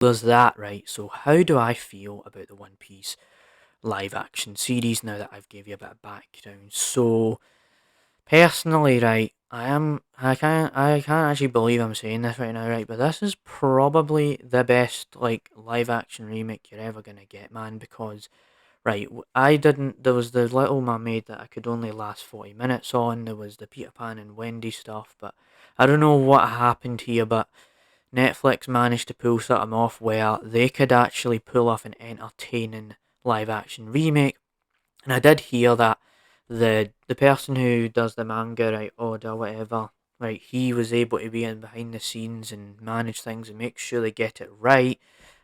There's that, right? So how do I feel about the One Piece live action series now that I've gave you a bit of background? So personally, right, I can't actually believe I'm saying this right now, right? But this is probably the best like live action remake you're ever gonna get, man, because right, I didn't. There was the Little Mermaid that I could only last 40 minutes on. There was the Peter Pan and Wendy stuff, but I don't know what happened here, but Netflix managed to pull something off where they could actually pull off an entertaining live action remake. And I did hear that the person who does the manga, right, Oda, whatever, right, he was able to be in behind the scenes and manage things and make sure they get it right.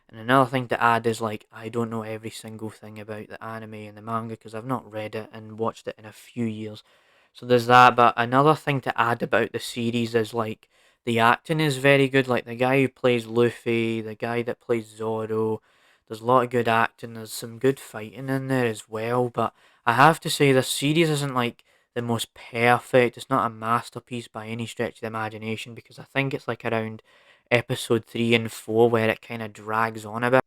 And another thing to add is like I don't know every single thing about the anime and the manga because I've not read it and watched it in a few years. So there's that. But another thing to add about the series is like the acting is very good. Like the guy who plays Luffy, the guy that plays Zoro. There's a lot of good acting. There's some good fighting in there as well. But I have to say this series isn't like the most perfect. It's not a masterpiece by any stretch of the imagination because I think it's like around episode 3 and 4 where it kind of drags on a bit.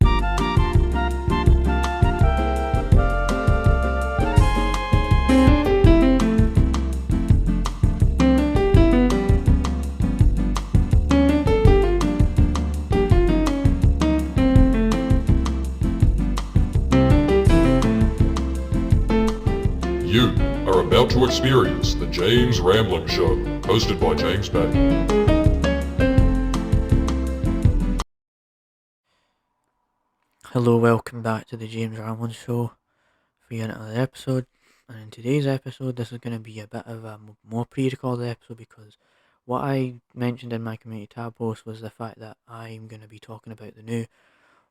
You are about to experience the James Rambling Show, hosted by James Bay. Hello, welcome back to the James Ramlin Show for yet another episode. And in today's episode, this is going to be a bit of a more pre-recorded episode because what I mentioned in my community tab post was the fact that I'm going to be talking about the new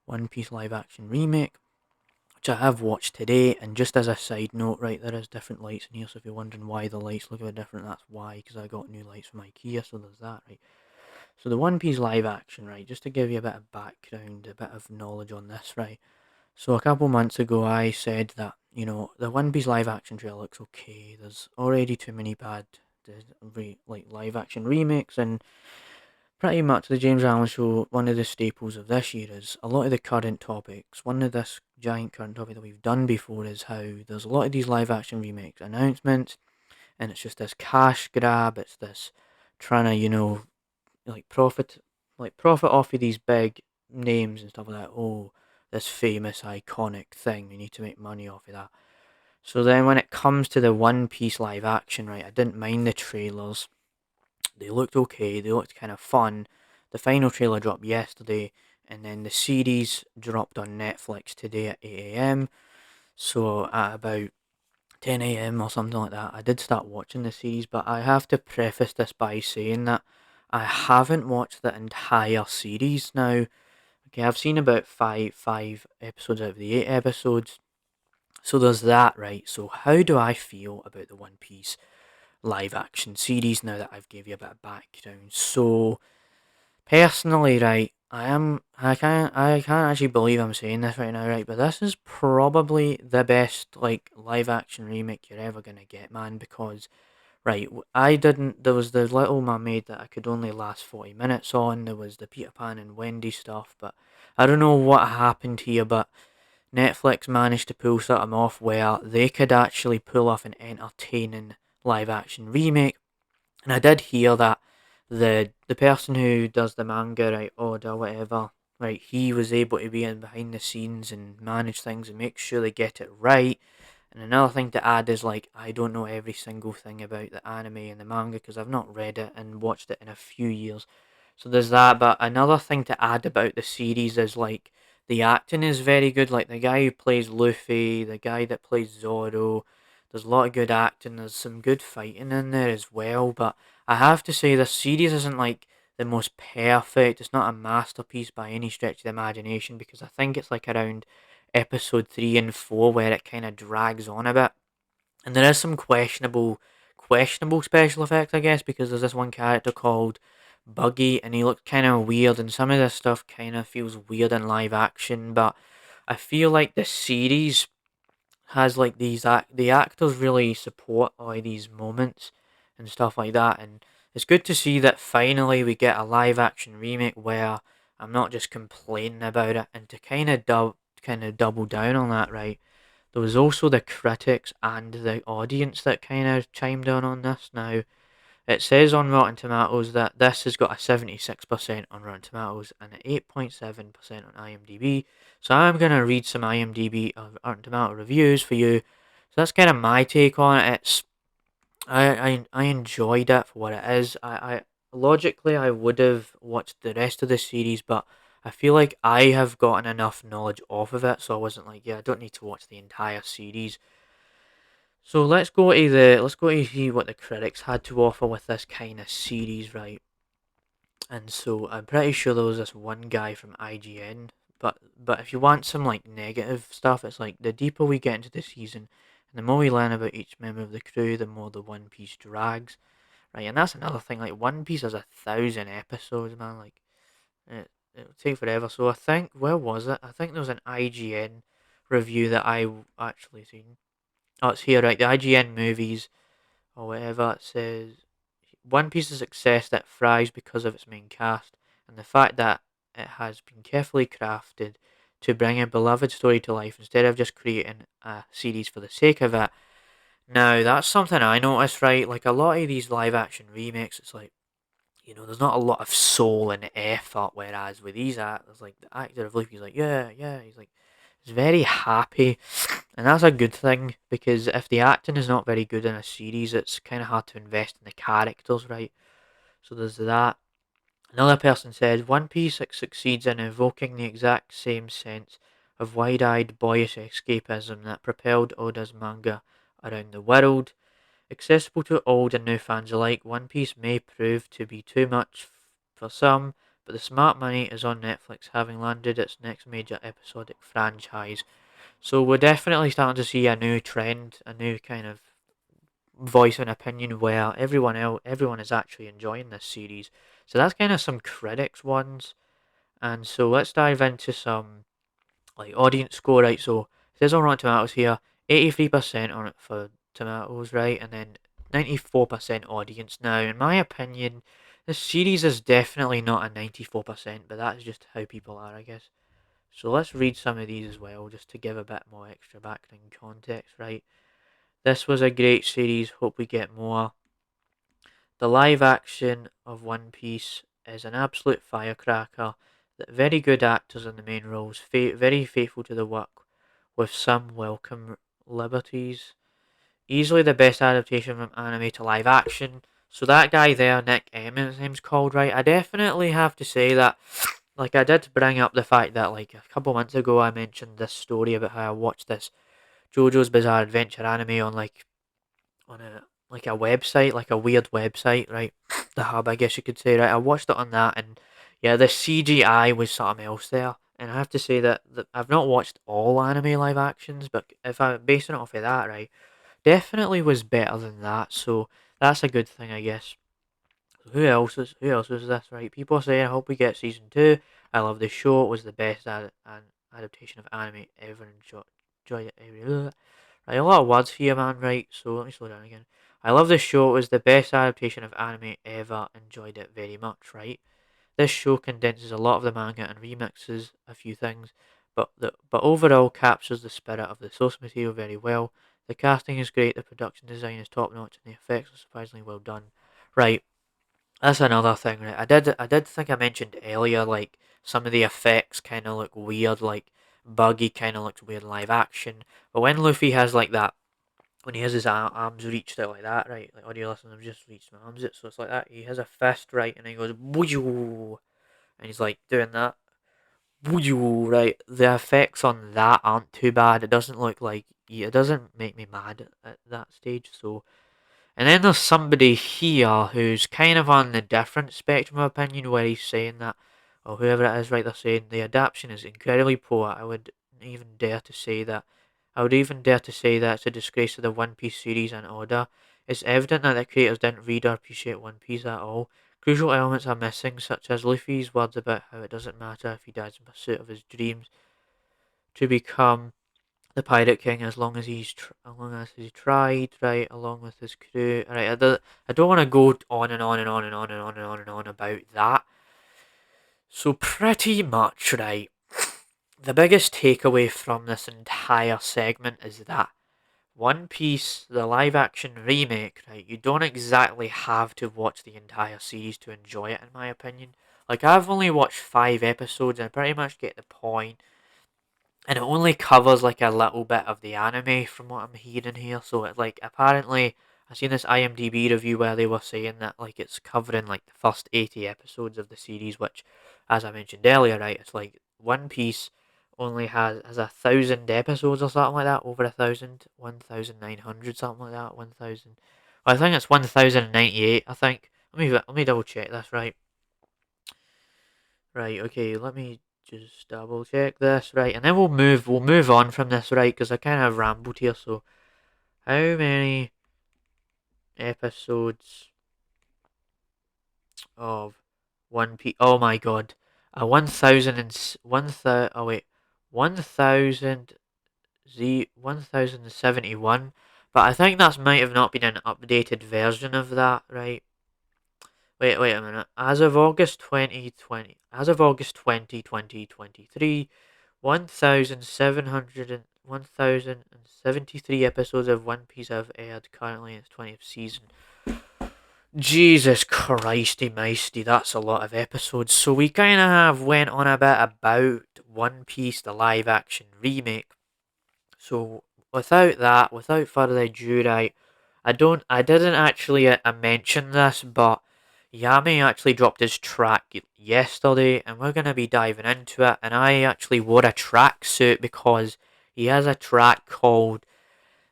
One Piece live action remake, which I have watched today. And just as a side note, right, there is different lights in here, so if you're wondering why the lights look a bit different, that's why, because I got new lights from IKEA, so there's that, right. So the One Piece live action, right, just to give you a bit of background, a bit of knowledge on this, right. So a couple months ago I said that, the One Piece live action trailer looks okay. There's already too many bad live action remakes, and pretty much the James Allen Show, one of the staples of this year is a lot of the current topics. One of this giant current topic that we've done before is how there's a lot of these live action remakes announcements, and it's just this cash grab. It's this trying to, like profit off of these big names and stuff like that. Oh, this famous iconic thing, we need to make money off of that. So then when it comes to the One Piece live action, right, I didn't mind the trailers. They looked okay, they looked kind of fun. The final trailer dropped yesterday, and then the series dropped on Netflix today at 8 a.m. So at about 10 a.m. or something like that, I did start watching the series, but I have to preface this by saying that I haven't watched the entire series now. Okay, I've seen about five episodes out of the 8 episodes. So there's that, right? So how do I feel about the One Piece live action series now that I've gave you a bit of background? So personally, right, I can't actually believe I'm saying this right now, right? But this is probably the best like live action remake you're ever gonna get, man, because right, I didn't. There was the Little Mermaid that I could only last 40 minutes on. There was the Peter Pan and Wendy stuff, but I don't know what happened here, but Netflix managed to pull something off where they could actually pull off an entertaining live action remake. And I did hear that the person who does the manga, right, Oda, whatever, right, he was able to be in behind the scenes and manage things and make sure they get it right. And another thing to add is like I don't know every single thing about the anime and the manga because I've not read it and watched it in a few years. So there's that. But another thing to add about the series is like the acting is very good. Like the guy who plays Luffy, the guy that plays Zoro. There's a lot of good acting. There's some good fighting in there as well. But I have to say this series isn't like the most perfect. It's not a masterpiece by any stretch of the imagination because I think it's like around episode 3 and 4 where it kind of drags on a bit. And there is some questionable special effects, I guess, because there's this one character called Buggy and he looks kind of weird and some of this stuff kind of feels weird in live action, but I feel like the series has like the actors really support all these moments and stuff like that, and it's good to see that finally we get a live action remake where I'm not just complaining about it. And to kind of double down on that, right? There was also the critics and the audience that kind of chimed in on this. Now, it says on Rotten Tomatoes that this has got a 76% on Rotten Tomatoes and an 8.7% on IMDb. So I'm going to read some IMDb Rotten Tomato reviews for you. So that's kind of my take on it. I enjoyed it for what it is. I logically I would have watched the rest of the series, but I feel like I have gotten enough knowledge off of it, so I wasn't like, yeah, I don't need to watch the entire series. So let's go to see what the critics had to offer with this kind of series, right? And so I'm pretty sure there was this one guy from IGN, but if you want some like negative stuff, it's like the deeper we get into the season, and the more we learn about each member of the crew, the more the One Piece drags, right? And that's another thing. Like One Piece has 1,000 episodes, man. Like it'll take forever. So I think where was it? I think there was an IGN review that actually seen. Oh, it's here, right? The IGN movies or whatever. It says One Piece's success that thrives because of its main cast and the fact that it has been carefully crafted to bring a beloved story to life instead of just creating a series for the sake of it. Now, that's something I noticed, right? Like a lot of these live action remakes, it's like, there's not a lot of soul and effort, whereas with these actors, like the actor of Luffy's like, yeah, yeah, he's very happy, and that's a good thing because if the acting is not very good in a series, it's kind of hard to invest in the characters, right? So there's that. Another person said One Piece succeeds in evoking the exact same sense of wide eyed, boyish escapism that propelled Oda's manga around the world. Accessible to old and new fans alike, One Piece may prove to be too much for some, but the smart money is on Netflix, having landed its next major episodic franchise. So we're definitely starting to see a new trend, a new kind of voice and opinion where everyone is actually enjoying this series. So that's kind of some critics ones, and so let's dive into some like audience score, right? So it says on Rotten Tomatoes here, 83% on it for tomatoes, right, and then 94% audience. Now, in my opinion, this series is definitely not a 94%, but that's just how people are, I guess. So let's read some of these as well, just to give a bit more extra background context, right? This was a great series. Hope we get more. The live action of One Piece is an absolute firecracker. Very good actors in the main roles, very faithful to the work, with some welcome liberties. Easily the best adaptation from anime to live action. So that guy there, Nick M, his name's called, right? I definitely have to say that, like, I did bring up the fact that, like, a couple months ago, I mentioned this story about how I watched this JoJo's Bizarre Adventure anime on, like, on a website, like a weird website, right? The hub, I guess you could say, right? I watched it on that, and yeah, the CGI was something else there. And I have to say that I've not watched all anime live actions, but if I'm basing it off of that, right, definitely was better than that. So that's a good thing, I guess. So who else is this, right? People are saying, I hope we get season two. I love the show. It was the best an adaptation of anime ever enjoyed it. Right, a lot of words here, man. Right, so let me slow down again. I love this show. It was the best adaptation of anime ever. Enjoyed it very much. Right, this show condenses a lot of the manga and remixes a few things, but overall captures the spirit of the source material very well. The casting is great. The production design is top notch, and the effects are surprisingly well done. Right, that's another thing, right? I did think I mentioned earlier, like some of the effects kind of look weird, like Buggy kind of looks weird in live action. But when Luffy has like that, when he has his arms reached out like that, right? Like audio listeners have just reached my arms out, so it's like that. He has a fist, right, and he goes woo, and he's like doing that woo, right? The effects on that aren't too bad. It doesn't look like it doesn't make me mad at that stage. So and then there's somebody here who's kind of on the different spectrum of opinion where he's saying that, or whoever it is, right, they're saying the adaptation is incredibly poor. Even dare to say that. I would even dare to say that it's a disgrace to the One Piece series and Oda. It's evident that the creators didn't read or appreciate One Piece at all. Crucial elements are missing, such as Luffy's words about how it doesn't matter if he dies in pursuit of his dreams to become the Pirate King as long as he's tried, right, along with his crew. I don't want to go on and on and on and on and on and on and on about that. So pretty much, right, the biggest takeaway from this entire segment is that One Piece, the live action remake, right, you don't exactly have to watch the entire series to enjoy it, in my opinion. Like, I've only watched 5 episodes and I pretty much get the point, and it only covers like a little bit of the anime from what I'm hearing here. So it like apparently I seen this IMDb review where they were saying that like it's covering like the first 80 episodes of the series, which, as I mentioned earlier, right, it's like One Piece only has 1,000 episodes or something like that, over 1,000, 1,900 something like that, 1,000. I think it's 1,098. I think. Let me double check this. Right. Right, okay, let me just double check this, right, and then we'll move on from this, right, because I kind of rambled here. So how many episodes of One Piece? Oh my god, a 1,000 and 1,000. Oh wait, 1,000 1,071. But I think that might have not been an updated version of that, right? Wait a minute. As of August 2020, as of August 2023, 1,073 episodes of One Piece have aired currently in its 20th season. Jesus Christy Meisty, that's a lot of episodes. So we kind of have went on a bit about One Piece, the live action remake. So without further ado, right, I didn't actually mention this, but Yami actually dropped his track yesterday, and we're gonna be diving into it. And I actually wore a tracksuit because he has a track called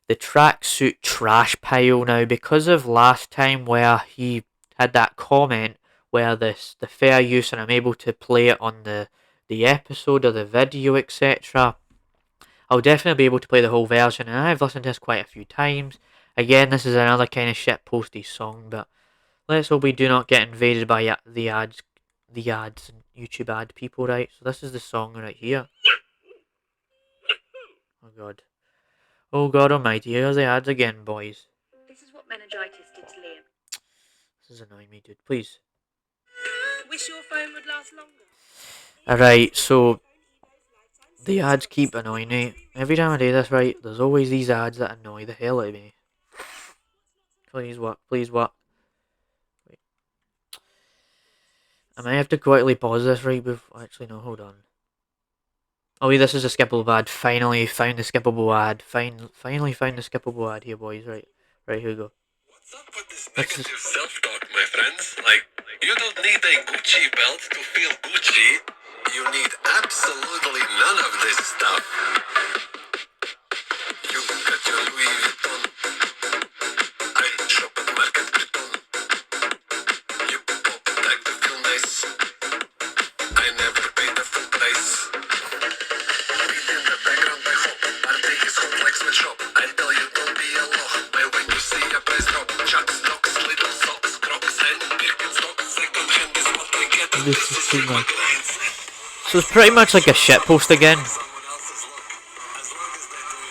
the Tracksuit Trash Pile. Now, because of last time where he had that comment where the fair use and I'm able to play it on the episode or the video, etc. I'll definitely be able to play the whole version, and I've listened to this quite a few times. Again, this is another kind of shit posty song, but let's hope we do not get invaded by the ads and YouTube ad people, right? So this is the song right here. Oh god almighty, here's the ads again, boys. This is what meningitis did to Liam. This is annoying me, dude, please. Wish your phone would last longer. Alright, so the ads keep annoying me. Every time I do this, right, there's always these ads that annoy the hell out of me. Please what? Please what? Wait. I might have to quickly pause this right before... Actually, no, hold on. Oh, wait, this is a skippable ad. Finally found the skippable ad. Finally found the skippable ad here, boys. Right, here we go. What's up with this negative self-talk, my friends? Like, you don't need a Gucci belt to feel Gucci. You need absolutely none of this stuff. You got your Louis Vuitton. I shop at Market Breton. You pop tag to feel nice. I never paid the full price. In the background I hop. Party is hot like sweatshop. I tell you don't be a loch. But when you see a price drop, Chuck's, Docks, little socks, Crocs, and Birkenstocks. Second hand is what I get. This is too much. So it's pretty much like a shitpost again.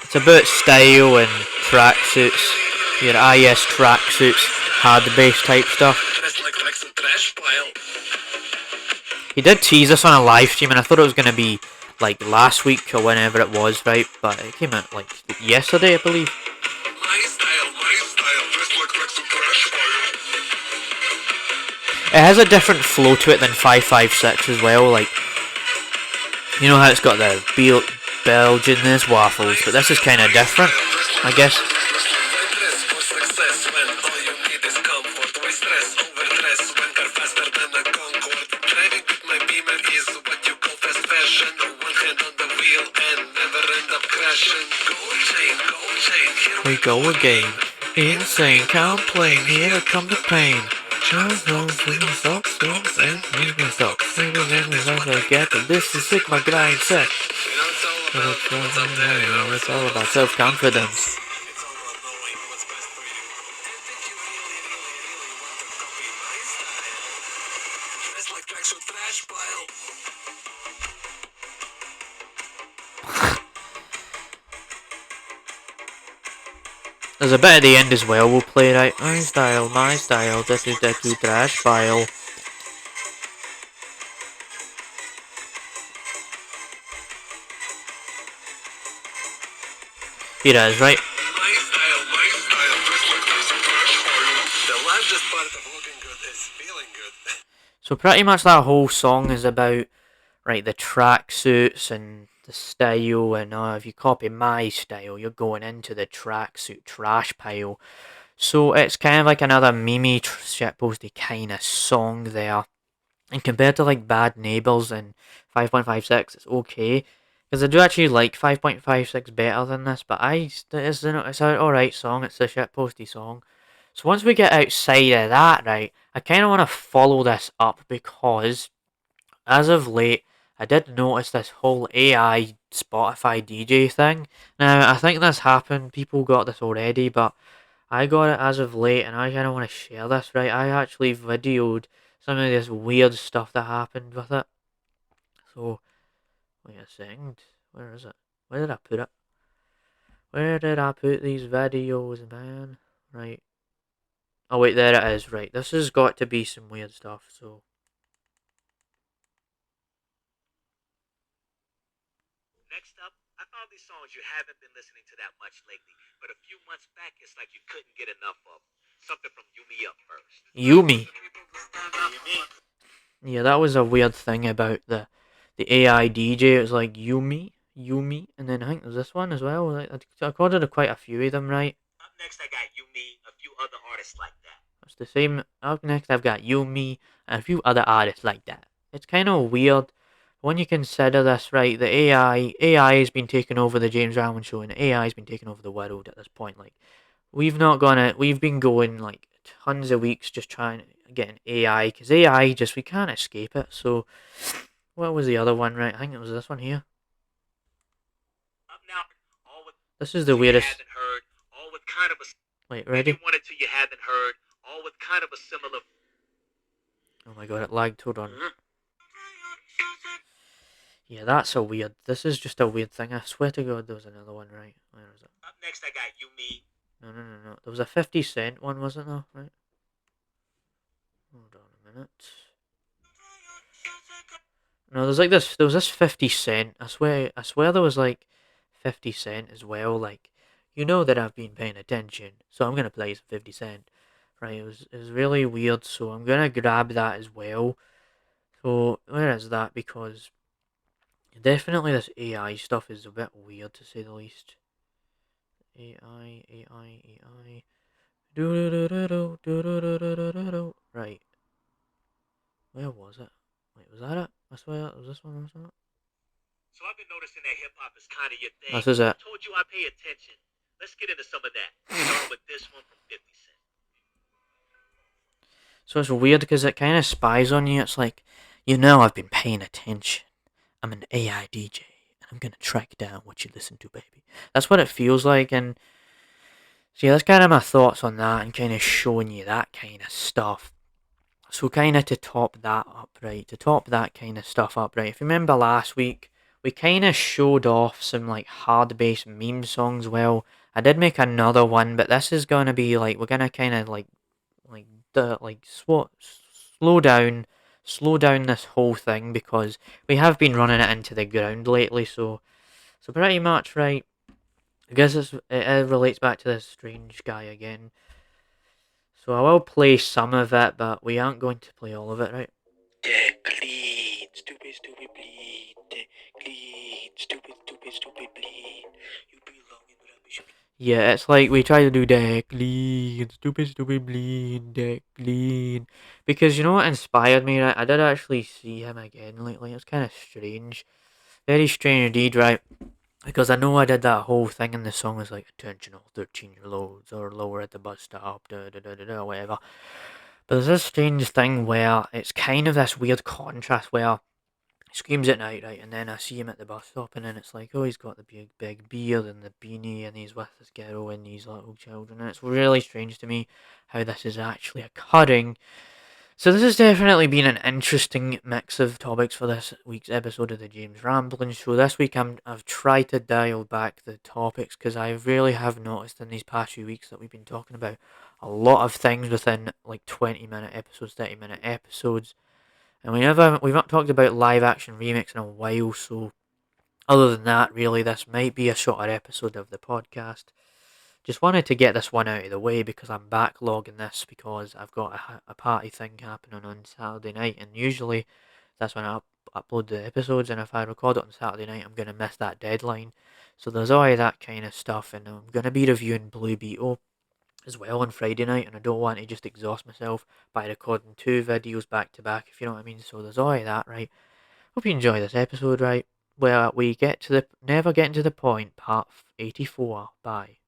It's about style and tracksuits, your IS tracksuits, Hardbass type stuff. He did tease us on a live stream, and I thought it was going to be like last week or whenever it was, right? But it came out like yesterday, I believe. It has a different flow to it than 556 as well, like, you know how it's got the Belgian waffles, but this is kind of different, I guess. We go again, insane, can't play, here come the pain. This is sick, my grind set. It's all about self-confidence. There's a bit at the end as well we'll play, right? My style, this is the true trash pile. Here it is, right? My style, dress like there's a crush for you. The largest part of looking good is feeling good. So pretty much that whole song is about, right, the tracksuits and the style, and if you copy my style, you're going into the tracksuit trash pile. So it's kind of like another meme shitposty kind of song there. And compared to like Bad Neighbours and 5.56, it's okay. Because I do actually like 5.56 better than this, but it's an alright song, it's a shitposty song. So once we get outside of that, right, I kind of want to follow this up because as of late, I did notice this whole AI Spotify DJ thing. Now, I think this happened, people got this already, but I got it as of late and I kind of want to share this, right? I actually videoed some of this weird stuff that happened with it. So, wait a second. Where is it? Where did I put it? Where did I put these videos, man? Right. Oh, wait, there it is, right. This has got to be some weird stuff, so. Next up, I found these songs you haven't been listening to that much lately, but a few months back, it's like you couldn't get enough of. Something from Yumi Up first. Yumi. Yumi. Yeah, that was a weird thing about the AI DJ. It was like Yumi, and then I think there's this one as well. I recorded quite a few of them, right? Up next, I got Yumi, a few other artists like that. It's the same. Up next, I've got Yumi and a few other artists like that. It's kind of weird when you consider this, right? The AI has been taking over the James Ramon show, and AI has been taking over the world at this point. Like, we've been going like tons of weeks just trying to get an AI because AI just we can't escape it. So, what was the other one, right? I think it was this one here. Up now, all with This is the you weirdest. haven't heard, all with kind of a Wait, maybe ready? one or two you haven't heard, all with kind of a similar. Oh my god, it lagged. Hold on. Yeah, that's a weird. This is just a weird thing. I swear to God, there was another one, right? Where is it? Up next, I got Yumi. No. There was a 50 Cent one, wasn't there? Right? Hold on a minute. No, there's like this. There was this 50 Cent. I swear there was like 50 Cent as well. Like, you know that I've been paying attention, so I'm gonna play some 50 Cent. Right? It was really weird. So I'm gonna grab that as well. So where is that? Because definitely this AI stuff is a bit weird to say the least. AI. Do. Right. Where was it? Wait, was that it? I swear it was this one, wasn't it? So I've been noticing that hip hop is kind of your thing. This is it. I told you I pay attention. Let's get into some of that. Start with this one from 50 Cent. So it's weird because it kind of spies on you. It's like, you know, I've been paying attention. I'm an AI DJ, and I'm gonna track down what you listen to, baby. That's what it feels like, and see, that's kind of my thoughts on that, and kind of showing you that kind of stuff. So kind of to top that up, right? To top that kind of stuff up, right? If you remember last week, we kind of showed off some like hard bass meme songs. Well, I did make another one, but this is gonna be like we're gonna kind of like the like slow down, slow down this whole thing because we have been running it into the ground lately. So pretty much, right? I guess it relates back to this strange guy again. So I will play some of it, but we aren't going to play all of it, right? Clean, stupid bleed. Clean, stupid bleed. You belong in rubbish. Yeah, it's like we try to do deck clean, stupid bleed, deck clean. Because you know what inspired me, right? I did actually see him again lately. It's kind of strange. Very strange indeed, right? Because I know I did that whole thing in the song was like, attention all 13-year-olds or lower at the bus stop, whatever. But there's this strange thing where it's kind of this weird contrast where he screams at night, right? And then I see him at the bus stop, and then it's like, oh, he's got the big beard and the beanie, and he's with his girl and these little children. And it's really strange to me how this is actually occurring. So this has definitely been an interesting mix of topics for this week's episode of the James Rambling Show. This week I've tried to dial back the topics because I really have noticed in these past few weeks that we've been talking about a lot of things within like 20-minute episodes, 30-minute episodes. And we've not talked about live action remakes in a while, so other than that, really, this might be a shorter episode of the podcast. Just wanted to get this one out of the way because I'm backlogging this because I've got a party thing happening on Saturday night, and usually that's when I upload the episodes, and if I record it on Saturday night, I'm going to miss that deadline. So there's all of that kind of stuff, and I'm going to be reviewing Blue Beetle as well on Friday night, and I don't want to just exhaust myself by recording 2 videos back to back, if you know what I mean. So there's all of that, right? Hope you enjoy this episode, right? Where we get to the never getting to the point, part 84. Bye.